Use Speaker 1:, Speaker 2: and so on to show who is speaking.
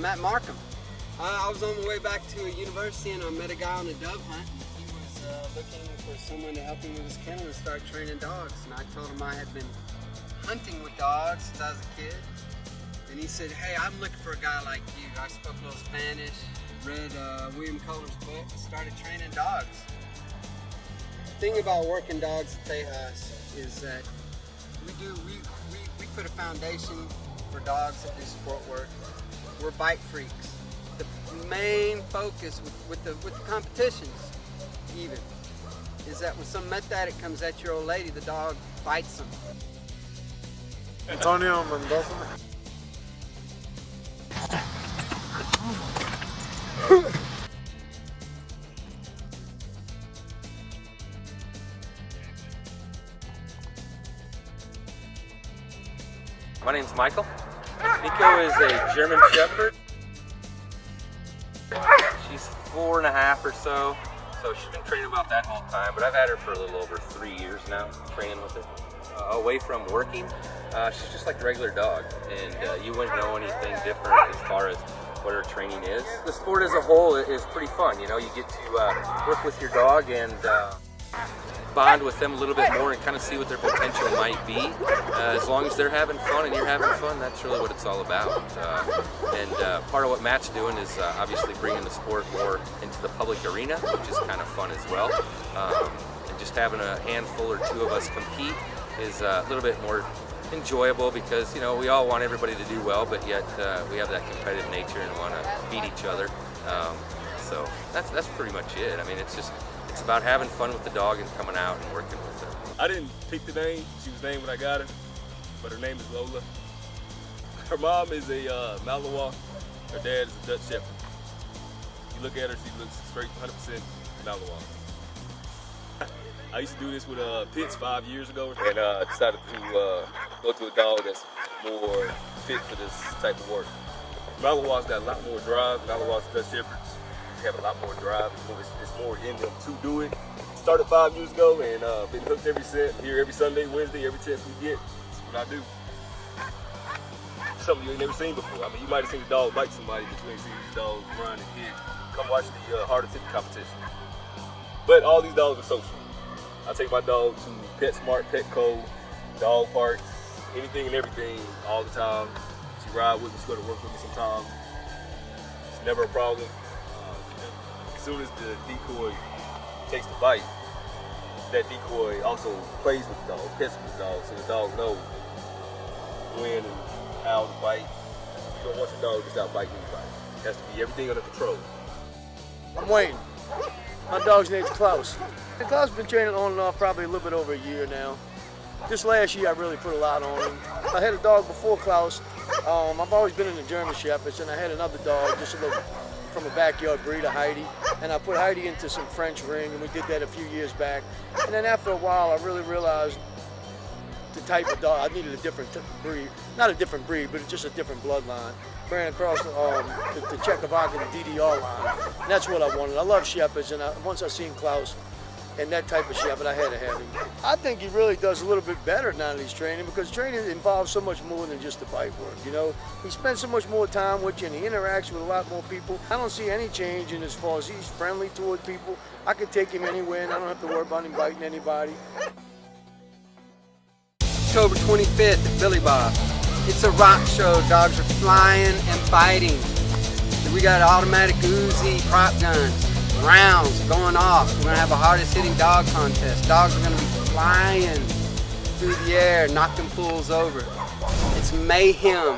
Speaker 1: met Markham. I was on my way back to a university and I met a guy on a dove hunt. He was looking for someone to help him with his kennel and start training dogs. And I told him I had been hunting with dogs since I was a kid. And he said, hey, I'm looking for a guy like you. I spoke a little Spanish, read William Kohler's book, and started training dogs. The thing about working dogs at Tejas is that we put a foundation for dogs that do sport work. We're bite freaks. The main focus with the competitions, even, is that when some meth addict comes at your old lady, the dog bites them.
Speaker 2: Antonio Mendoza.
Speaker 3: My name's Michael. Nico is a German Shepherd. She's 4.5 or so she's been training about that whole time, but I've had her for a little over 3 years now, training with her. Away from working, she's just like a regular dog, and you wouldn't know anything different as far as what her training is. The sport as a whole is pretty fun, you know, you get to work with your dog and bond with them a little bit more and kind of see what their potential might be. As long as they're having fun and you're having fun, that's really what it's all about. Part of what Matt's doing is obviously bringing the sport more into the public arena, which is kind of fun as well. And just having a handful or two of us compete is a little bit more enjoyable because, you know, we all want everybody to do well, but yet we have that competitive nature and want to beat each other. So that's pretty much it. I mean, it's about having fun with the dog and coming out and working with her.
Speaker 4: I didn't pick the name. She was named when I got her, but her name is Lola. Her mom is a Malinois. Her dad is a Dutch Shepherd. You look at her, she looks straight 100% Malinois. I used to do this with pits 5 years ago, and I decided to go to a dog that's more fit for this type of work. Malinois got a lot more drive. Malinois Dutch Shepherds have a lot more drive. It's more in them to do it. Started 5 years ago and been hooked ever since. Here every Sunday, Wednesday, every chance we get. That's what I do. Something you ain't never seen before. I mean, you might have seen a dog bite somebody, but you ain't seen these dogs run and hit. Come watch the hard ticket competition. But all these dogs are social. I take my dog to PetSmart, Petco, dog parks, anything and everything all the time. She ride with me, she go to work with me sometimes. It's never a problem. As soon as the decoy takes the bite, that decoy also plays with the dog, pets with the dog, so the dog knows when and how to bite. You don't want your dog to stop biting anybody. It has to be everything under control.
Speaker 2: I'm Wayne. My dog's name's Klaus. And Klaus has been training on and off probably a little bit over a year now. This last year I really put a lot on him. I had a dog before Klaus. I've always been in the German Shepherds, and I had another dog, just a little from a backyard breed, a Heidi, and I put Heidi into some French ring, and we did that a few years back. And then after a while, I really realized the type of dog, I needed a different breed, not a different breed, but just a different bloodline. Ran across the Czechoslovakian DDR line, and that's what I wanted. I love Shepherds, and once I seen Klaus and that type of Shepherd, I had to have him. I think he really does a little bit better now that he's training, because training involves so much more than just the bite work, you know? He spends so much more time with you, and he interacts with a lot more people. I don't see any change in as far as he's friendly toward people. I can take him anywhere, and I don't have to worry about him biting anybody.
Speaker 1: October 25th at Billy Bob. It's a rock show. Dogs are flying and biting. We got automatic Uzi prop guns, rounds going off. We're gonna have a hardest hitting dog contest. Dogs are gonna be flying through the air, knocking fools over. It's mayhem.